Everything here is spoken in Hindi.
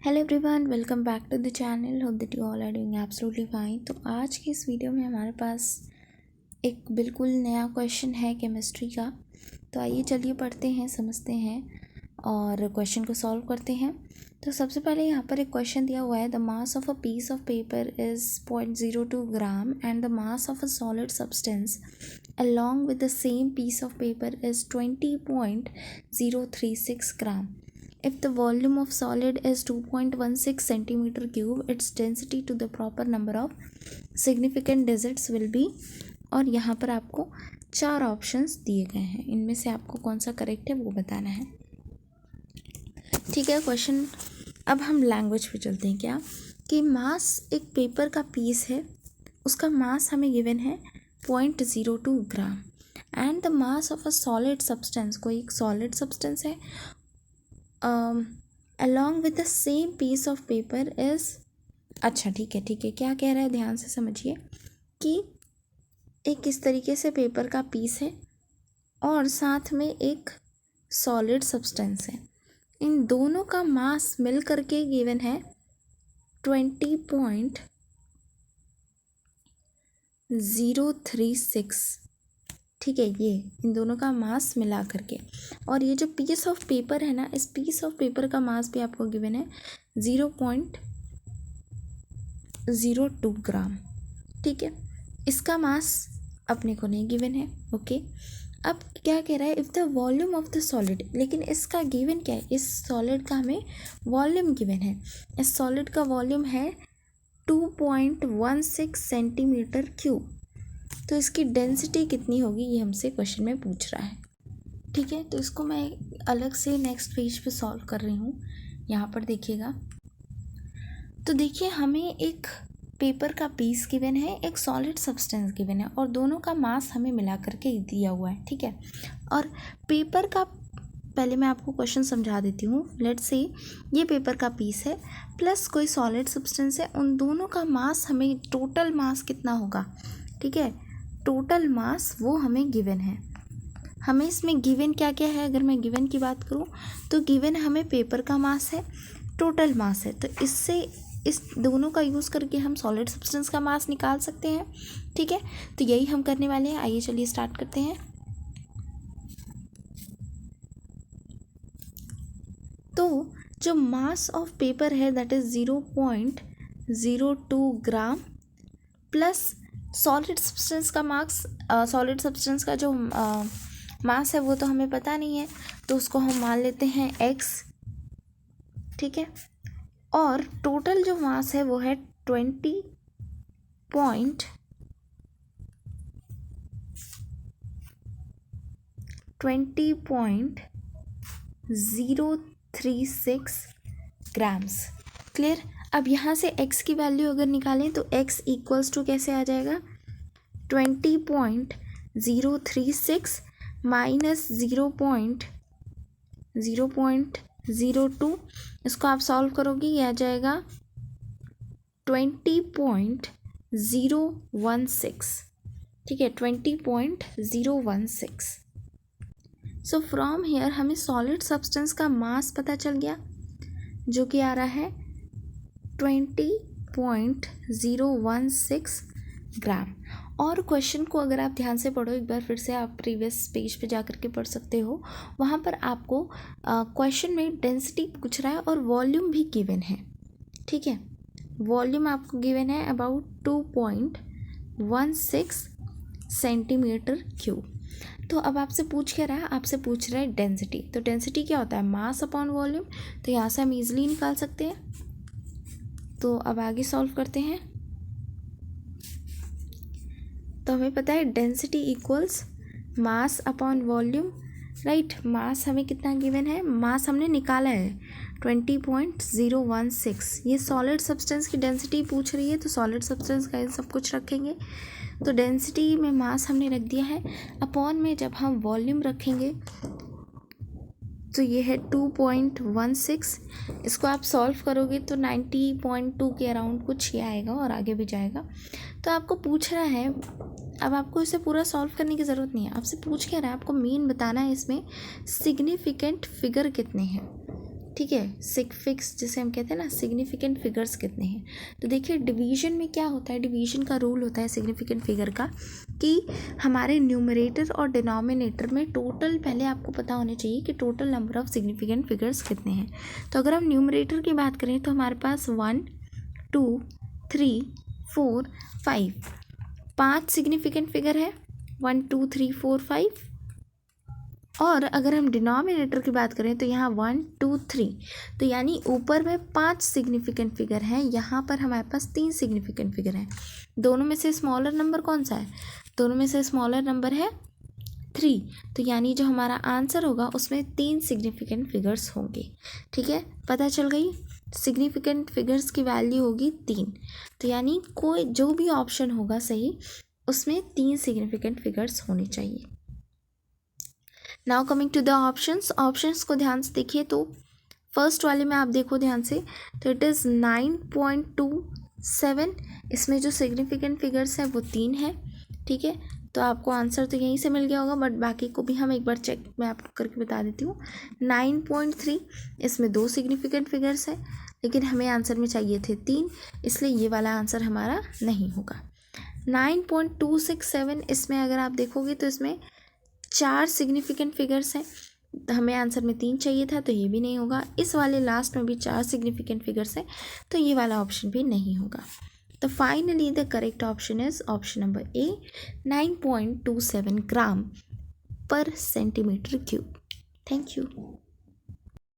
Hello everyone, welcome back to the channel. Hope that you all are doing absolutely fine. तो आज की इस वीडियो में हमारे पास एक बिल्कुल नया क्वेश्चन है केमिस्ट्री का। तो आइए चलिए पढ़ते हैं, समझते हैं और क्वेश्चन को सॉल्व करते हैं। तो सबसे पहले यहाँ पर एक क्वेश्चन दिया हुआ है, the mass of a piece of paper is 0.02 gram and the mass of a solid substance along with the same piece of paper is 20.036 gram. If the volume of solid is 2.16 centimeter cube, its density to the proper number of significant digits will be। और यहाँ पर आपको 4 ऑप्शंस दिए गए हैं, इनमें से आपको कौन सा करेक्ट है वो बताना है। ठीक है, क्वेश्चन अब हम लैंग्वेज पे चलते हैं। क्या कि मास एक पेपर का पीस है, उसका मास हमें गिवन है 0.02 gram and the mass of a solid substance, कोई एक सॉलिड सब्सटेंस है, along with the same piece of paper is. अच्छा ठीक है, क्या कह रहा है ध्यान से समझिए कि एक इस तरीके से पेपर का पीस है और साथ में एक सॉलिड सब्सटेंस है, इन दोनों का मास मिल करके गिवन है 20.036। ठीक है, ये इन दोनों का मास मिला करके, और ये जो पीस ऑफ पेपर है ना, इस पीस ऑफ पेपर का मास भी आपको गिवन है 0.02 ग्राम। ठीक है, इसका मास अपने को नहीं गिवन है। ओके, अब क्या कह रहा है, if the volume of the solid, लेकिन इसका गिवन क्या है, इस सॉलिड का हमें वॉल्यूम गिवन है। इस सॉलिड का वॉल्यूम है 2.16 सेंटीमीटर क्यूब। तो इसकी डेंसिटी कितनी होगी ये हमसे क्वेश्चन में पूछ रहा है। ठीक है, तो इसको मैं अलग से नेक्स्ट पेज पे सॉल्व कर रही हूँ। यहाँ पर देखिएगा, तो देखिए हमें एक पेपर का पीस गिवन है, एक सॉलिड सब्सटेंस गिवन है, और दोनों का मास हमें मिला करके दिया हुआ है। ठीक है, और पेपर का, पहले मैं आपको क्वेश्चन समझा देती हूँ। लेट्स से ये पेपर का पीस है प्लस कोई सॉलिड सब्सटेंस है, उन दोनों का मास हमें, टोटल मास कितना होगा। ठीक है, टोटल मास वो हमें गिवन है। हमें इसमें गिवन क्या क्या है, अगर मैं गिवन की बात करूँ तो गिवन हमें पेपर का मास है, टोटल मास है। तो इससे इस दोनों का यूज़ करके हम सॉलिड सब्सटेंस का मास निकाल सकते हैं। ठीक है, तो यही हम करने वाले हैं। आइए चलिए स्टार्ट करते हैं। तो जो मास ऑफ पेपर है that is 0.02 gram plus solid substance का मास, सॉलिड सब्सटेंस का जो मास है वो तो हमें पता नहीं है, तो उसको हम मान लेते हैं x। ठीक है, और टोटल जो मास है वो है 20.036 ग्राम्स। क्लियर। अब यहाँ से x की वैल्यू अगर निकालें तो x इक्वल्स टू कैसे आ जाएगा, 20.036 माइनस 0.02, इसको आप सॉल्व करोगे ये आ जाएगा 20.016। ठीक है, 20.016। सो फ्रॉम हेयर हमें सॉलिड सब्सटेंस का मास पता चल गया, जो कि आ रहा है 20.016 ग्राम। और क्वेश्चन को अगर आप ध्यान से पढ़ो, एक बार फिर से आप प्रीवियस पेज पे जा कर के पढ़ सकते हो, वहाँ पर आपको क्वेश्चन में डेंसिटी पूछ रहा है और वॉल्यूम भी गिवन है। ठीक है, वॉल्यूम आपको गिवन है अबाउट 2.16 सेंटीमीटर क्यूब। तो अब आपसे पूछ क्या रहा है, आपसे पूछ रहा है डेंसिटी। तो डेंसिटी क्या होता है, मास अपॉन वॉल्यूम। तो यहाँ से हम इजीली निकाल सकते हैं। तो अब आगे सॉल्व करते हैं। तो हमें पता है density equals mass upon volume. Right, mass हमें कितना गिवन है, मास हमने निकाला है 20.016। ये सॉलिड सब्सटेंस की डेंसिटी पूछ रही है, तो सॉलिड सब्सटेंस का सब कुछ रखेंगे। तो डेंसिटी में मास हमने रख दिया है, अपॉन में जब हम वॉल्यूम रखेंगे तो ये है 2.16। इसको आप सॉल्व करोगे तो 90.2 के अराउंड कुछ ये आएगा और आगे भी जाएगा। तो आपको पूछ रहा है, अब आपको इसे पूरा सॉल्व करने की ज़रूरत नहीं है, आपसे पूछ क्या रहा है, आपको मेन बताना है इसमें सिग्निफिकेंट फिगर कितने हैं। ठीक है, फिक्स जिसे हम कहते हैं ना, सिग्निफिकेंट फिगर्स कितने हैं। तो देखिए डिवीजन में क्या होता है, डिवीजन का रूल होता है सिग्निफिकेंट फिगर का कि हमारे न्यूमरेटर और डिनोमिनेटर में टोटल पहले आपको पता होना चाहिए कि total number of significant figures कितने हैं। तो अगर हम न्यूमरेटर की बात करें तो हमारे पास 1 2 3 4 5 5 सिग्निफिकेंट फिगर है, 1 2 3 4 5। और अगर हम डिनोमिनेटर की बात करें तो यहाँ 1 2 3, तो यानी ऊपर में 5 सिग्निफिकेंट फिगर हैं, यहाँ पर हमारे पास 3 सिग्निफिकेंट फिगर हैं। दोनों में से स्मॉलर नंबर कौन सा है, दोनों में से स्मॉलर नंबर है 3, तो यानी जो हमारा आंसर होगा उसमें 3 सिग्निफिकेंट फिगर्स होंगे। ठीक है, पता चल गई, सिग्निफिकेंट फिगर्स की वैल्यू होगी 3, तो यानी कोई जो भी ऑप्शन होगा सही उसमें 3 सिग्निफिकेंट फिगर्स होने चाहिए। Now coming to the options को ध्यान से देखिए। तो फर्स्ट वाले में आप देखो ध्यान से, तो इट इज़ 9.27, इसमें जो सिग्निफिकेंट फिगर्स हैं वो 3 है। ठीक है, तो आपको आंसर तो यहीं से मिल गया होगा, बट बाकी को भी हम एक बार चेक मैं आपको करके बता देती हूँ। 9.3, इसमें 2 सिग्निफिकेंट फिगर्स हैं, लेकिन हमें आंसर में चाहिए थे 3, इसलिए ये वाला आंसर हमारा नहीं होगा। 9.267, इसमें अगर आप देखोगे तो इसमें 4 सिग्निफिकेंट फिगर्स हैं, हमें आंसर में 3 चाहिए था, तो ये भी नहीं होगा। इस वाले लास्ट में भी 4 सिग्निफिकेंट फिगर्स हैं, तो ये वाला ऑप्शन भी नहीं होगा। तो finally the correct option is option number A, 9.27 ग्राम पर सेंटीमीटर क्यूब। Thank you.